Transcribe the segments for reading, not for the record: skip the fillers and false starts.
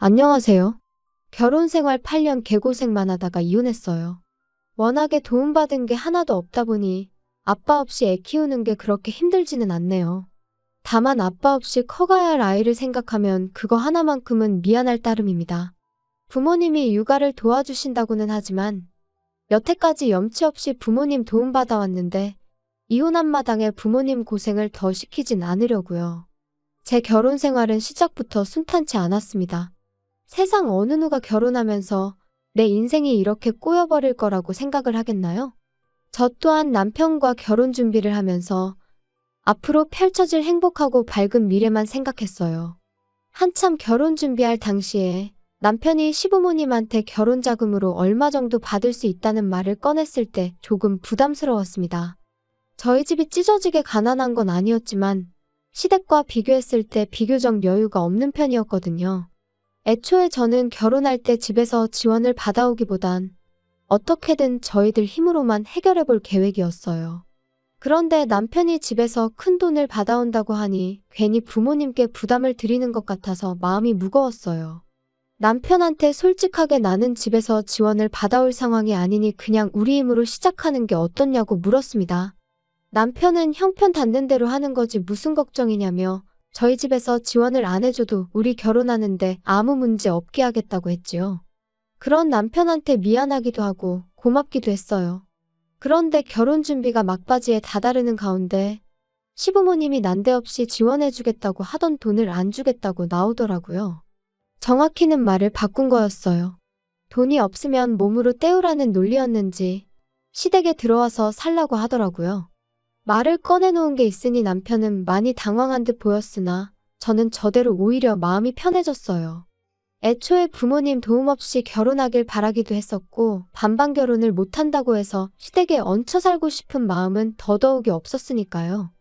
안녕하세요. 결혼 생활 8년 개고생만 하다가 이혼했어요. 워낙에 도움받은 게 하나도 없다 보니 아빠 없이 애 키우는 게 그렇게 힘들지는 않네요. 다만 아빠 없이 커가야 할 아이를 생각하면 그거 하나만큼은 미안할 따름입니다. 부모님이 육아를 도와주신다고는 하지만 여태까지 염치 없이 부모님 도움받아 왔는데 이혼한 마당에 부모님 고생을 더 시키진 않으려고요. 제 결혼 생활은 시작부터 순탄치 않았습니다. 세상 어느 누가 결혼하면서 내 인생이 이렇게 꼬여버릴 거라고 생각을 하겠나요? 저 또한 남편과 결혼 준비를 하면서 앞으로 펼쳐질 행복하고 밝은 미래만 생각했어요. 한참 결혼 준비할 당시에 남편이 시부모님한테 결혼 자금으로 얼마 정도 받을 수 있다는 말을 꺼냈을 때 조금 부담스러웠습니다. 저희 집이 찢어지게 가난한 건 아니었지만 시댁과 비교했을 때 비교적 여유가 없는 편이었거든요. 애초에 저는 결혼할 때 집에서 지원을 받아오기보단 어떻게든 저희들 힘으로만 해결해 볼 계획이었어요. 그런데 남편이 집에서 큰 돈을 받아온다고 하니 괜히 부모님께 부담을 드리는 것 같아서 마음이 무거웠어요. 남편한테 솔직하게 나는 집에서 지원을 받아올 상황이 아니니 그냥 우리 힘으로 시작하는 게 어떻냐고 물었습니다. 남편은 형편 닿는 대로 하는 거지 무슨 걱정이냐며 저희 집에서 지원을 안 해줘도 우리 결혼하는데 아무 문제 없게 하겠다고 했지요. 그런 남편한테 미안하기도 하고 고맙기도 했어요. 그런데 결혼 준비가 막바지에 다다르는 가운데 시부모님이 난데없이 지원해주겠다고 하던 돈을 안 주겠다고 나오더라고요. 정확히는 말을 바꾼 거였어요. 돈이 없으면 몸으로 때우라는 논리였는지 시댁에 들어와서 살라고 하더라고요. 말을 꺼내놓은 게 있으니 남편은 많이 당황한 듯 보였으나 저는 저대로 오히려 마음이 편해졌어요. 애초에 부모님 도움 없이 결혼하길 바라기도 했었고 반반 결혼을 못한다고 해서 시댁에 얹혀 살고 싶은 마음은 더더욱이 없었으니까요.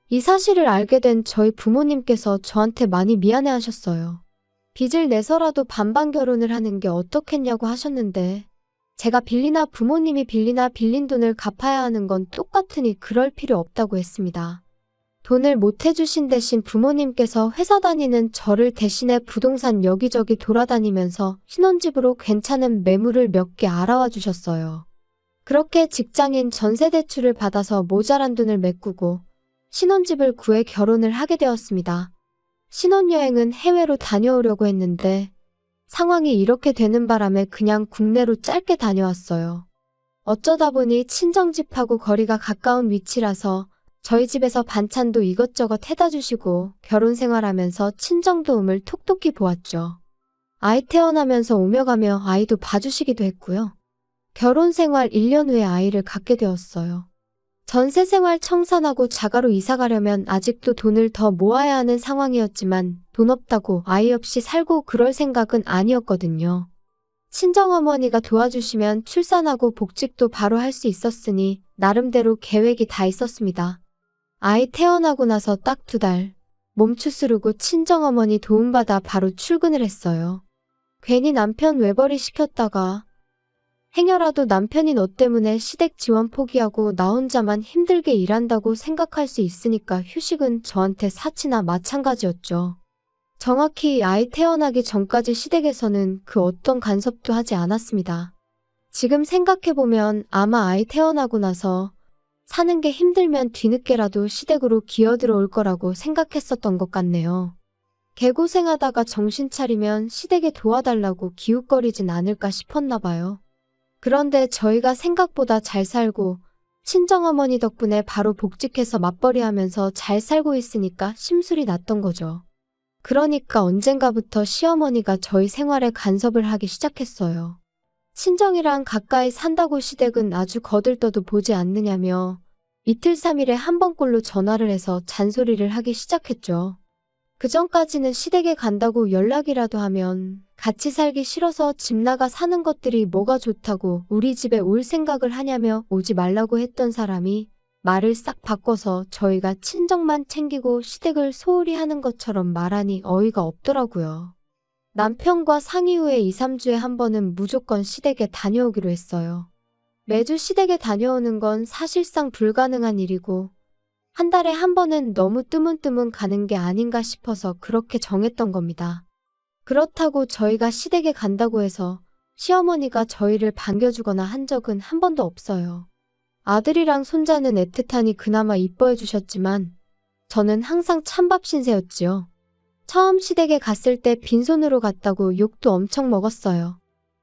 이 사실을 알게 된 저희 부모님께서 저한테 많이 미안해하셨어요. 빚을 내서라도 반반 결혼을 하는 게 어떻겠냐고 하셨는데 제가 빌리나 부모님이 빌리나 빌린 돈을 갚아야 하는 건 똑같으니 그럴 필요 없다고 했습니다. 돈을 못 해주신 대신 부모님께서 회사 다니는 저를 대신해 부동산 여기저기 돌아다니면서 신혼집으로 괜찮은 매물을 몇 개 알아와 주셨어요. 그렇게 직장인 전세 대출을 받아서 모자란 돈을 메꾸고 신혼집을 구해 결혼을 하게 되었습니다. 신혼여행은 해외로 다녀오려고 했는데 상황이 이렇게 되는 바람에 그냥 국내로 짧게 다녀왔어요. 어쩌다 보니 친정집하고 거리가 가까운 위치라서 저희 집에서 반찬도 이것저것 해다 주시고 결혼 생활하면서 친정 도움을 톡톡히 보았죠. 아이 태어나면서 오며 가며 아이도 봐주시기도 했고요. 결혼 생활 1년 후에 아이를 갖게 되었어요. 전세 생활 청산하고 자가로 이사 가려면 아직도 돈을 더 모아야 하는 상황이었지만 돈 없다고 아이 없이 살고 그럴 생각은 아니었거든요. 친정어머니가 도와주시면 출산하고 복직도 바로 할 수 있었으니 나름대로 계획이 다 있었습니다. 아이 태어나고 나서 딱 2달 몸 추스르고 친정어머니 도움받아 바로 출근을 했어요. 괜히 남편 외벌이 시켰다가 행여라도 남편이 너 때문에 시댁 지원 포기하고 나 혼자만 힘들게 일한다고 생각할 수 있으니까 휴식은 저한테 사치나 마찬가지였죠. 정확히 아이 태어나기 전까지 시댁에서는 그 어떤 간섭도 하지 않았습니다. 지금 생각해보면 아마 아이 태어나고 나서 사는 게 힘들면 뒤늦게라도 시댁으로 기어들어올 거라고 생각했었던 것 같네요. 개고생하다가 정신 차리면 시댁에 도와달라고 기웃거리진 않을까 싶었나 봐요. 그런데 저희가 생각보다 잘 살고 친정어머니 덕분에 바로 복직해서 맞벌이하면서 잘 살고 있으니까 심술이 났던 거죠. 그러니까 언젠가부터 시어머니가 저희 생활에 간섭을 하기 시작했어요. 친정이랑 가까이 산다고 시댁은 아주 거들떠도 보지 않느냐며 이틀 3일에 한 번꼴로 전화를 해서 잔소리를 하기 시작했죠. 그전까지는 시댁에 간다고 연락이라도 하면 같이 살기 싫어서 집 나가 사는 것들이 뭐가 좋다고 우리 집에 올 생각을 하냐며 오지 말라고 했던 사람이 말을 싹 바꿔서 저희가 친정만 챙기고 시댁을 소홀히 하는 것처럼 말하니 어이가 없더라고요. 남편과 상의 후에 2, 3주에 한 번은 무조건 시댁에 다녀오기로 했어요. 매주 시댁에 다녀오는 건 사실상 불가능한 일이고 한 달에 한 번은 너무 뜨문뜨문 가는 게 아닌가 싶어서 그렇게 정했던 겁니다. 그렇다고 저희가 시댁에 간다고 해서 시어머니가 저희를 반겨주거나 한 적은 한 번도 없어요. 아들이랑 손자는 애틋하니 그나마 이뻐해 주셨지만 저는 항상 찬밥 신세였지요. 처음 시댁에 갔을 때 빈손으로 갔다고 욕도 엄청 먹었어요.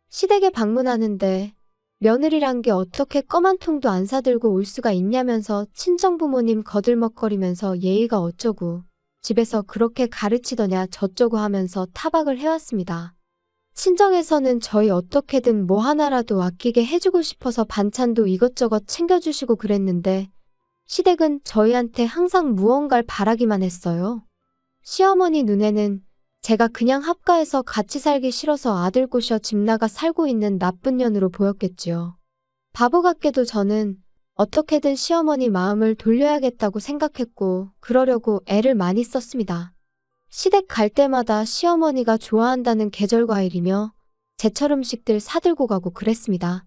시댁에 방문하는데 며느리란 게 어떻게 껌 한 통도 안 사들고 올 수가 있냐면서 친정부모님 거들먹거리면서 예의가 어쩌고 집에서 그렇게 가르치더냐 저쩌고 하면서 타박을 해왔습니다. 친정에서는 저희 어떻게든 뭐 하나라도 아끼게 해주고 싶어서 반찬도 이것저것 챙겨주시고 그랬는데 시댁은 저희한테 항상 무언가를 바라기만 했어요. 시어머니 눈에는 제가 그냥 합가해서 같이 살기 싫어서 아들 꼬셔 집 나가 살고 있는 나쁜 년으로 보였겠지요. 바보 같게도 저는 어떻게든 시어머니 마음을 돌려야겠다고 생각했고 그러려고 애를 많이 썼습니다. 시댁 갈 때마다 시어머니가 좋아한다는 계절과일이며 제철 음식들 사들고 가고 그랬습니다.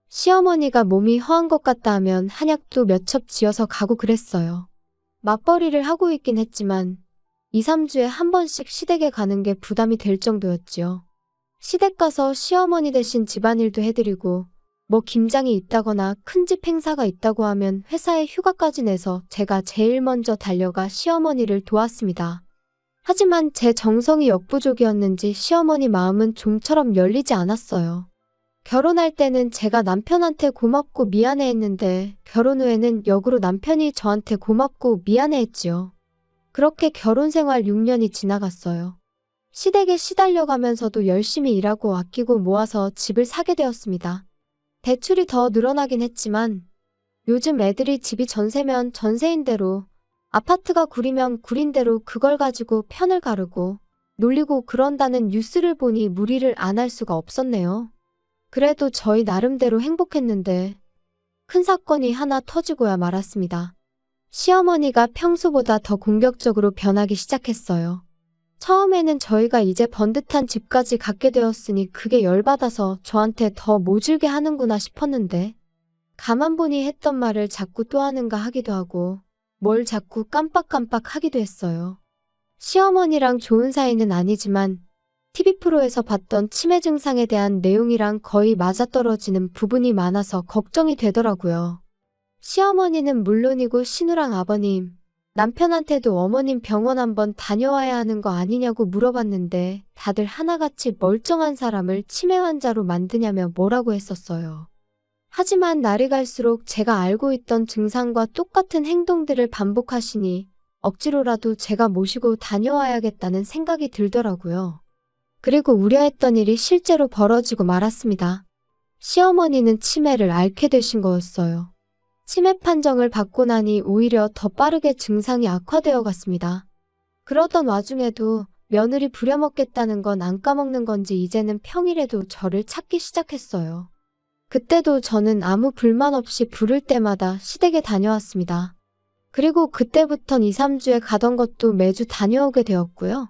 시어머니가 몸이 허한 것 같다 하면 한약도 몇 첩 지어서 가고 그랬어요. 맞벌이를 하고 있긴 했지만 2, 3주에 한 번씩 시댁에 가는 게 부담이 될 정도였지요. 시댁 가서 시어머니 대신 집안일도 해드리고 뭐 김장이 있다거나 큰 집 행사가 있다고 하면 회사에 휴가까지 내서 제가 제일 먼저 달려가 시어머니를 도왔습니다. 하지만 제 정성이 역부족이었는지 시어머니 마음은 좀처럼 열리지 않았어요. 결혼할 때는 제가 남편한테 고맙고 미안해했는데 결혼 후에는 역으로 남편이 저한테 고맙고 미안해했지요. 그렇게 결혼 생활 6년이 지나갔어요. 시댁에 시달려가면서도 열심히 일하고 아끼고 모아서 집을 사게 되었습니다. 대출이 더 늘어나긴 했지만 요즘 애들이 집이 전세면 전세인 대로 아파트가 구리면 구린 대로 그걸 가지고 편을 가르고 놀리고 그런다는 뉴스를 보니 무리를 안 할 수가 없었네요. 그래도 저희 나름대로 행복했는데 큰 사건이 하나 터지고야 말았습니다. 시어머니가 평소보다 더 공격적으로 변하기 시작했어요. 처음에는 저희가 이제 번듯한 집까지 갖게 되었으니 그게 열받아서 저한테 더 모질게 하는구나 싶었는데 가만 보니 했던 말을 자꾸 또 하는가 하기도 하고 뭘 자꾸 깜빡깜빡 하기도 했어요. 시어머니랑 좋은 사이는 아니지만 TV 프로에서 봤던 치매 증상에 대한 내용이랑 거의 맞아떨어지는 부분이 많아서 걱정이 되더라고요. 시어머니는 물론이고 신우랑 아버님, 남편한테도 어머님 병원 한번 다녀와야 하는 거 아니냐고 물어봤는데 다들 하나같이 멀쩡한 사람을 치매 환자로 만드냐며 뭐라고 했었어요. 하지만 날이 갈수록 제가 알고 있던 증상과 똑같은 행동들을 반복하시니 억지로라도 제가 모시고 다녀와야겠다는 생각이 들더라고요. 그리고 우려했던 일이 실제로 벌어지고 말았습니다. 시어머니는 치매를 앓게 되신 거였어요. 치매 판정을 받고 나니 오히려 더 빠르게 증상이 악화되어 갔습니다. 그러던 와중에도 며느리 부려먹겠다는 건 안 까먹는 건지 이제는 평일에도 저를 찾기 시작했어요. 그때도 저는 아무 불만 없이 부를 때마다 시댁에 다녀왔습니다. 그리고 그때부턴 2, 3주에 가던 것도 매주 다녀오게 되었고요.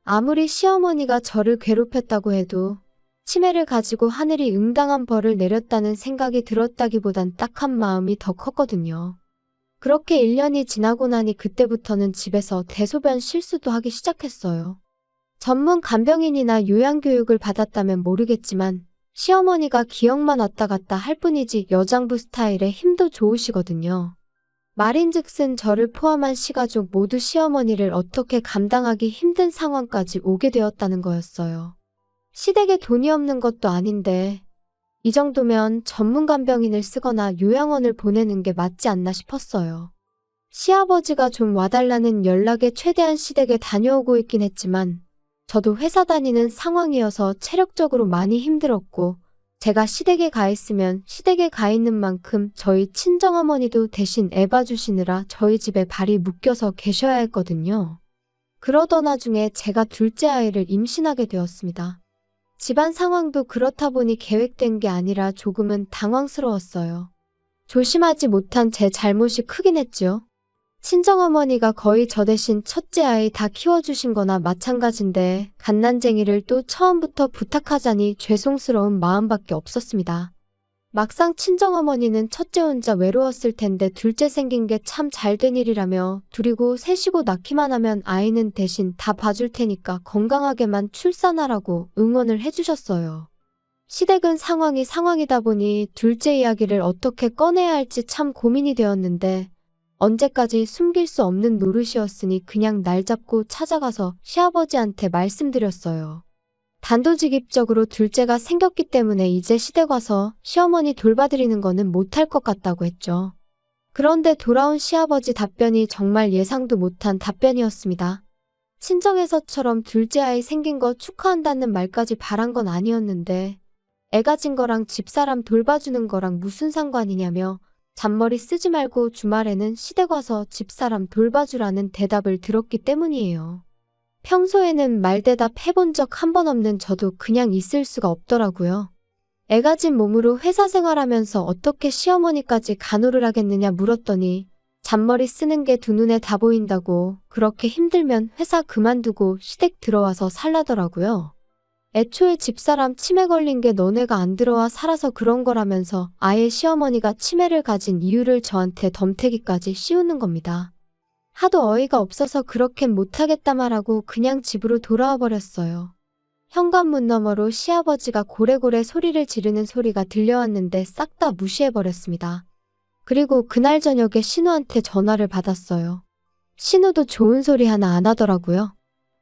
아무리 시어머니가 저를 괴롭혔다고 해도 치매를 가지고 하늘이 응당한 벌을 내렸다는 생각이 들었다기보단 딱한 마음이 더 컸거든요. 그렇게 1년이 지나고 나니 그때부터는 집에서 대소변 실수도 하기 시작했어요. 전문 간병인이나 요양교육을 받았다면 모르겠지만 시어머니가 기억만 왔다 갔다 할 뿐이지 여장부 스타일에 힘도 좋으시거든요. 말인즉슨 저를 포함한 시가족 모두 시어머니를 어떻게 감당하기 힘든 상황까지 오게 되었다는 거였어요. 시댁에 돈이 없는 것도 아닌데 이 정도면 전문 간병인을 쓰거나 요양원을 보내는 게 맞지 않나 싶었어요. 시아버지가 좀 와달라는 연락에 최대한 시댁에 다녀오고 있긴 했지만 저도 회사 다니는 상황이어서 체력적으로 많이 힘들었고 제가 시댁에 가 있으면 시댁에 가 있는 만큼 저희 친정어머니도 대신 애 봐주시느라 저희 집에 발이 묶여서 계셔야 했거든요. 그러던 와중에 제가 둘째 아이를 임신하게 되었습니다. 집안 상황도 그렇다 보니 계획된 게 아니라 조금은 당황스러웠어요. 조심하지 못한 제 잘못이 크긴 했죠. 친정어머니가 거의 저 대신 첫째 아이 다 키워주신 거나 마찬가지인데 갓난쟁이를 또 처음부터 부탁하자니 죄송스러운 마음밖에 없었습니다. 막상 친정어머니는 첫째 혼자 외로웠을 텐데 둘째 생긴 게 참 잘된 일이라며 둘이고 셋이고 낳기만 하면 아이는 대신 다 봐줄 테니까 건강하게만 출산하라고 응원을 해주셨어요. 시댁은 상황이 상황이다 보니 둘째 이야기를 어떻게 꺼내야 할지 참 고민이 되었는데 언제까지 숨길 수 없는 노릇이었으니 그냥 날 잡고 찾아가서 시아버지한테 말씀드렸어요. 단도직입적으로 둘째가 생겼기 때문에 이제 시댁 와서 시어머니 돌봐드리는 거는 못할 것 같다고 했죠. 그런데 돌아온 시아버지 답변이 정말 예상도 못한 답변이었습니다. 친정에서처럼 둘째 아이 생긴 거 축하한다는 말까지 바란 건 아니었는데 애 가진 거랑 집사람 돌봐주는 거랑 무슨 상관이냐며 잔머리 쓰지 말고 주말에는 시댁 와서 집사람 돌봐주라는 대답을 들었기 때문이에요. 평소에는 말대답 해본 적 한 번 없는 저도 그냥 있을 수가 없더라고요. 애 가진 몸으로 회사 생활하면서 어떻게 시어머니까지 간호를 하겠느냐 물었더니 잔머리 쓰는 게 두 눈에 다 보인다고 그렇게 힘들면 회사 그만두고 시댁 들어와서 살라더라고요. 애초에 집사람 치매 걸린 게 너네가 안 들어와 살아서 그런 거라면서 아예 시어머니가 치매를 가진 이유를 저한테 덤태기까지 씌우는 겁니다. 하도 어이가 없어서 그렇게는 못하겠다 말하고 그냥 집으로 돌아와 버렸어요. 현관문 너머로 시아버지가 고래고래 소리를 지르는 소리가 들려왔는데 싹 다 무시해버렸습니다. 그리고 그날 저녁에 신우한테 전화를 받았어요. 신우도 좋은 소리 하나 안 하더라고요.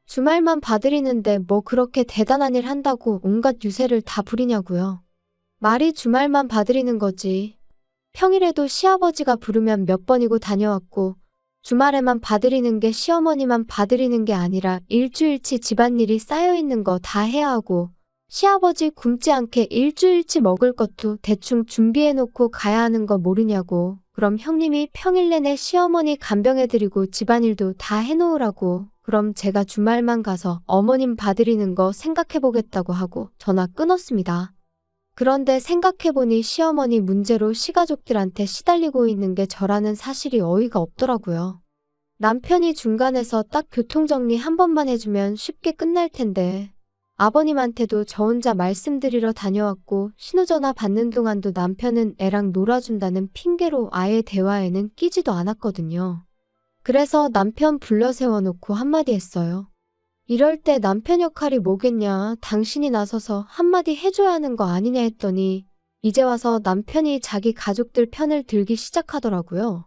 주말만 봐드리는데 뭐 그렇게 대단한 일 한다고 온갖 유세를 다 부리냐고요. 말이 주말만 봐드리는 거지. 평일에도 시아버지가 부르면 몇 번이고 다녀왔고 주말에만 봐드리는 게 시어머니만 봐드리는 게 아니라 일주일치 집안일이 쌓여있는 거 다 해야 하고 시아버지 굶지 않게 일주일치 먹을 것도 대충 준비해놓고 가야 하는 거 모르냐고. 그럼 형님이 평일 내내 시어머니 간병해드리고 집안일도 다 해놓으라고. 그럼 제가 주말만 가서 어머님 봐드리는 거 생각해보겠다고 하고 전화 끊었습니다. 그런데 생각해보니 시어머니 문제로 시가족들한테 시달리고 있는 게 저라는 사실이 어이가 없더라고요. 남편이 중간에서 딱 교통정리 한 번만 해주면 쉽게 끝날 텐데 아버님한테도 저 혼자 말씀드리러 다녀왔고 신호전화 받는 동안도 남편은 애랑 놀아준다는 핑계로 아예 대화에는 끼지도 않았거든요. 그래서 남편 불러 세워놓고 한마디 했어요. 이럴 때 남편 역할이 뭐겠냐, 당신이 나서서 한마디 해줘야 하는 거 아니냐 했더니 이제 와서 남편이 자기 가족들 편을 들기 시작하더라고요.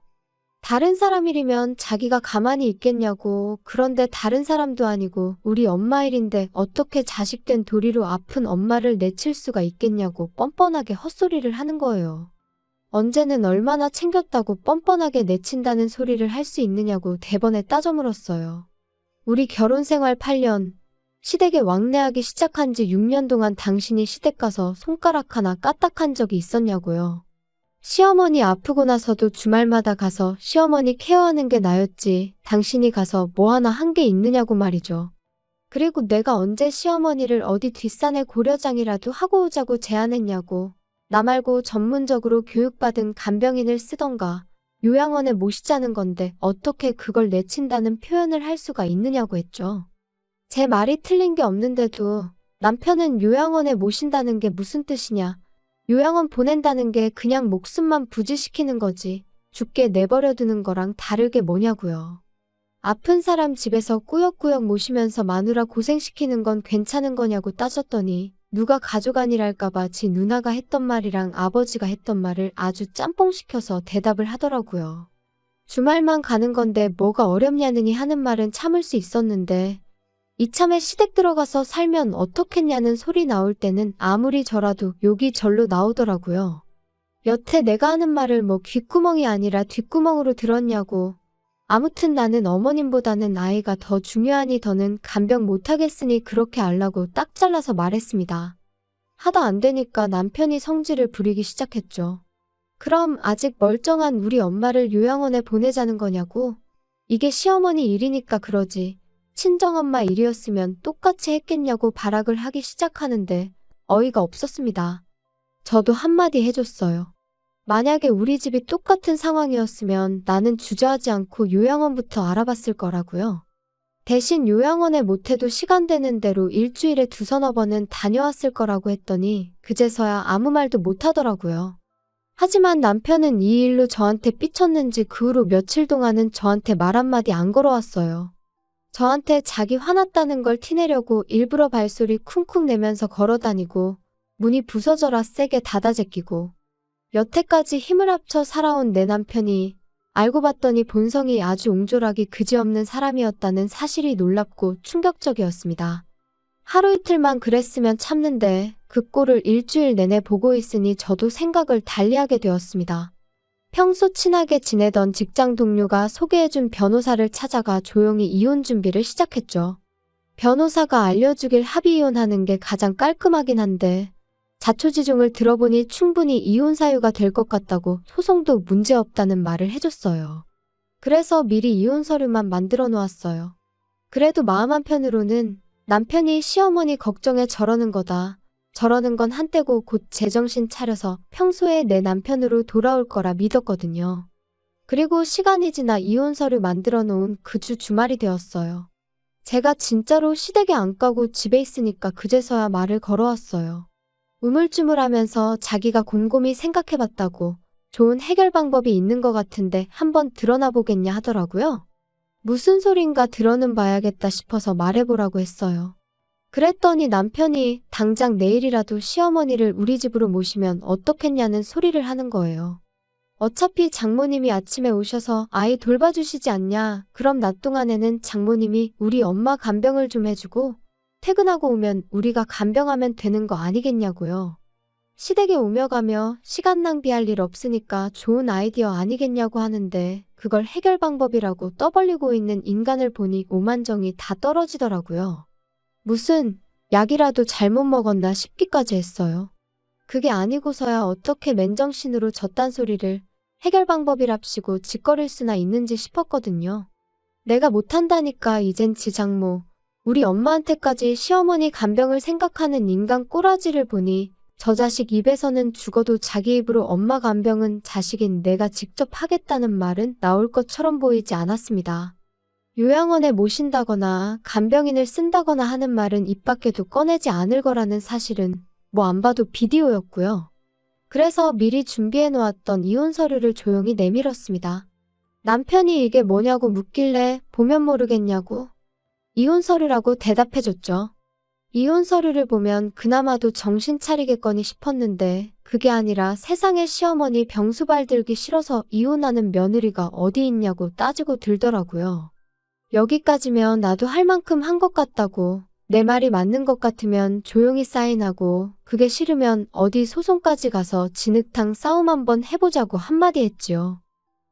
다른 사람 일이면 자기가 가만히 있겠냐고. 그런데 다른 사람도 아니고 우리 엄마 일인데 어떻게 자식된 도리로 아픈 엄마를 내칠 수가 있겠냐고 뻔뻔하게 헛소리를 하는 거예요. 언제는 얼마나 챙겼다고 뻔뻔하게 내친다는 소리를 할 수 있느냐고 대번에 따져 물었어요. 우리 결혼 생활 8년, 시댁에 왕래하기 시작한 지 6년 동안 당신이 시댁 가서 손가락 하나 까딱한 적이 있었냐고요. 시어머니 아프고 나서도 주말마다 가서 시어머니 케어하는 게 나였지 당신이 가서 뭐 하나 한 게 있느냐고 말이죠. 그리고 내가 언제 시어머니를 어디 뒷산에 고려장이라도 하고 오자고 제안했냐고. 나 말고 전문적으로 교육받은 간병인을 쓰던가 요양원에 모시자는 건데 어떻게 그걸 내친다는 표현을 할 수가 있느냐고 했죠. 제 말이 틀린 게 없는데도 남편은 요양원에 모신다는 게 무슨 뜻이냐. 요양원 보낸다는 게 그냥 목숨만 부지시키는 거지 죽게 내버려 두는 거랑 다르게 뭐냐고요. 아픈 사람 집에서 꾸역꾸역 모시면서 마누라 고생시키는 건 괜찮은 거냐고 따졌더니 누가 가족 아니랄까봐 지 누나가 했던 말이랑 아버지가 했던 말을 아주 짬뽕시켜서 대답을 하더라고요. 주말만 가는 건데 뭐가 어렵냐느니 하는 말은 참을 수 있었는데 이참에 시댁 들어가서 살면 어떻겠냐는 소리 나올 때는 아무리 저라도 욕이 절로 나오더라고요. 여태 내가 하는 말을 뭐 귓구멍이 아니라 뒷구멍으로 들었냐고. 아무튼 나는 어머님보다는 아이가 더 중요하니 더는 간병 못하겠으니 그렇게 알라고 딱 잘라서 말했습니다. 하다 안 되니까 남편이 성질을 부리기 시작했죠. 그럼 아직 멀쩡한 우리 엄마를 요양원에 보내자는 거냐고. 이게 시어머니 일이니까 그러지. 친정엄마 일이었으면 똑같이 했겠냐고 발악을 하기 시작하는데 어이가 없었습니다. 저도 한마디 해줬어요. 만약에 우리 집이 똑같은 상황이었으면 나는 주저하지 않고 요양원부터 알아봤을 거라고요. 대신 요양원에 못해도 시간 되는 대로 일주일에 2~3번은 다녀왔을 거라고 했더니 그제서야 아무 말도 못하더라고요. 하지만 남편은 이 일로 저한테 삐쳤는지 그 후로 며칠 동안은 저한테 말 한마디 안 걸어왔어요. 저한테 자기 화났다는 걸 티내려고 일부러 발소리 쿵쿵 내면서 걸어다니고 문이 부서져라 세게 닫아 제끼고 여태까지 힘을 합쳐 살아온 내 남편이 알고 봤더니 본성이 아주 옹졸하기 그지없는 사람이었다는 사실이 놀랍고 충격적이었습니다. 하루 이틀만 그랬으면 참는데 그 꼴을 일주일 내내 보고 있으니 저도 생각을 달리하게 되었습니다. 평소 친하게 지내던 직장 동료가 소개해준 변호사를 찾아가 조용히 이혼 준비를 시작했죠. 변호사가 알려주길 합의 이혼하는 게 가장 깔끔하긴 한데 자초지종을 들어보니 충분히 이혼 사유가 될 것 같다고 소송도 문제없다는 말을 해줬어요. 그래서 미리 이혼 서류만 만들어 놓았어요. 그래도 마음 한편으로는 남편이 시어머니 걱정에 저러는 거다. 저러는 건 한때고 곧 제정신 차려서 평소에 내 남편으로 돌아올 거라 믿었거든요. 그리고 시간이 지나 이혼 서류 만들어 놓은 그 주 주말이 되었어요. 제가 진짜로 시댁에 안 가고 집에 있으니까 그제서야 말을 걸어왔어요. 우물쭈물하면서 자기가 곰곰이 생각해봤다고 좋은 해결 방법이 있는 것 같은데 한번 드러나 보겠냐 하더라고요. 무슨 소린가 들어는 봐야겠다 싶어서 말해보라고 했어요. 그랬더니 남편이 당장 내일이라도 시어머니를 우리 집으로 모시면 어떻겠냐는 소리를 하는 거예요. 어차피 장모님이 아침에 오셔서 아이 돌봐주시지 않냐. 그럼 낮 동안에는 장모님이 우리 엄마 간병을 좀 해주고 퇴근하고 오면 우리가 간병하면 되는 거 아니겠냐고요. 시댁에 오며 가며 시간 낭비할 일 없으니까 좋은 아이디어 아니겠냐고 하는데 그걸 해결 방법이라고 떠벌리고 있는 인간을 보니 오만정이 다 떨어지더라고요. 무슨 약이라도 잘못 먹었나 싶기까지 했어요. 그게 아니고서야 어떻게 맨정신으로 저딴 소리를 해결 방법이랍시고 짓거릴 수나 있는지 싶었거든요. 내가 못한다니까 이젠 지 장모, 우리 엄마한테까지 시어머니 간병을 생각하는 인간 꼬라지를 보니 저 자식 입에서는 죽어도 자기 입으로 엄마 간병은 자식인 내가 직접 하겠다는 말은 나올 것처럼 보이지 않았습니다. 요양원에 모신다거나 간병인을 쓴다거나 하는 말은 입 밖에도 꺼내지 않을 거라는 사실은 뭐 안 봐도 비디오였고요. 그래서 미리 준비해 놓았던 이혼 서류를 조용히 내밀었습니다. 남편이 이게 뭐냐고 묻길래 보면 모르겠냐고 이혼 서류라고 대답해줬죠. 이혼 서류를 보면 그나마도 정신 차리겠거니 싶었는데 그게 아니라 세상에 시어머니 병수발 들기 싫어서 이혼하는 며느리가 어디 있냐고 따지고 들더라고요. 여기까지면 나도 할 만큼 한 것 같다고, 내 말이 맞는 것 같으면 조용히 사인하고 그게 싫으면 어디 소송까지 가서 진흙탕 싸움 한번 해보자고 한마디 했지요.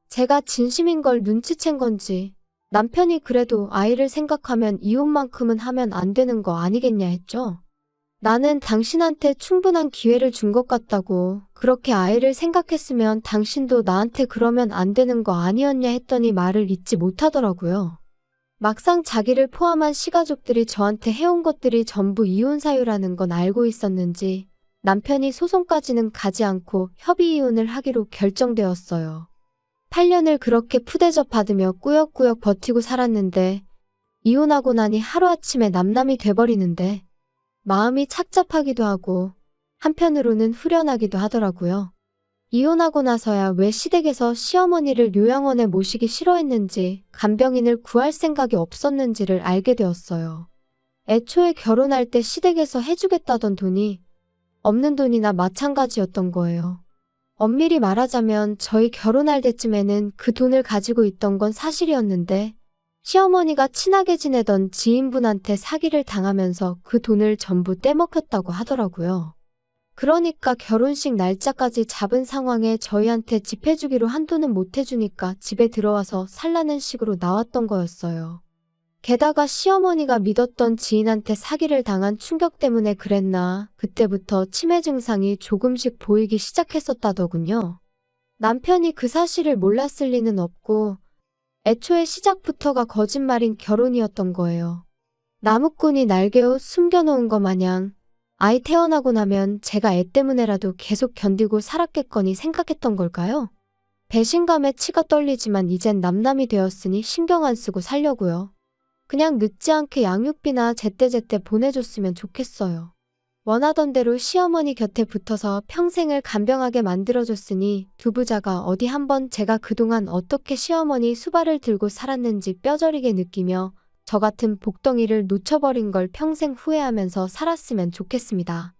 제가 진심인 걸 눈치챈 건지 남편이 그래도 아이를 생각하면 이혼만큼은 하면 안 되는 거 아니겠냐 했죠. 나는 당신한테 충분한 기회를 준 것 같다고, 그렇게 아이를 생각했으면 당신도 나한테 그러면 안 되는 거 아니었냐 했더니 말을 잇지 못하더라고요. 막상 자기를 포함한 시가족들이 저한테 해온 것들이 전부 이혼 사유라는 건 알고 있었는지 남편이 소송까지는 가지 않고 협의 이혼을 하기로 결정되었어요. 8년을 그렇게 푸대접 받으며 꾸역꾸역 버티고 살았는데 이혼하고 나니 하루아침에 남남이 돼버리는데 마음이 착잡하기도 하고 한편으로는 후련하기도 하더라고요. 이혼하고 나서야 왜 시댁에서 시어머니를 요양원에 모시기 싫어했는지 간병인을 구할 생각이 없었는지를 알게 되었어요. 애초에 결혼할 때 시댁에서 해주겠다던 돈이 없는 돈이나 마찬가지였던 거예요. 엄밀히 말하자면 저희 결혼할 때쯤에는 그 돈을 가지고 있던 건 사실이었는데 시어머니가 친하게 지내던 지인분한테 사기를 당하면서 그 돈을 전부 떼먹혔다고 하더라고요. 그러니까 결혼식 날짜까지 잡은 상황에 저희한테 집 해주기로 한 돈은 못 해주니까 집에 들어와서 살라는 식으로 나왔던 거였어요. 게다가 시어머니가 믿었던 지인한테 사기를 당한 충격 때문에 그랬나 그때부터 치매 증상이 조금씩 보이기 시작했었다더군요. 남편이 그 사실을 몰랐을 리는 없고 애초에 시작부터가 거짓말인 결혼이었던 거예요. 나무꾼이 날개옷 숨겨놓은 거 마냥 아이 태어나고 나면 제가 애 때문에라도 계속 견디고 살았겠거니 생각했던 걸까요? 배신감에 치가 떨리지만 이젠 남남이 되었으니 신경 안 쓰고 살려고요. 그냥 늦지 않게 양육비나 제때제때 보내줬으면 좋겠어요. 원하던 대로 시어머니 곁에 붙어서 평생을 간병하게 만들어줬으니 두 부자가 어디 한번 제가 그동안 어떻게 시어머니 수발을 들고 살았는지 뼈저리게 느끼며 저 같은 복덩이를 놓쳐버린 걸 평생 후회하면서 살았으면 좋겠습니다.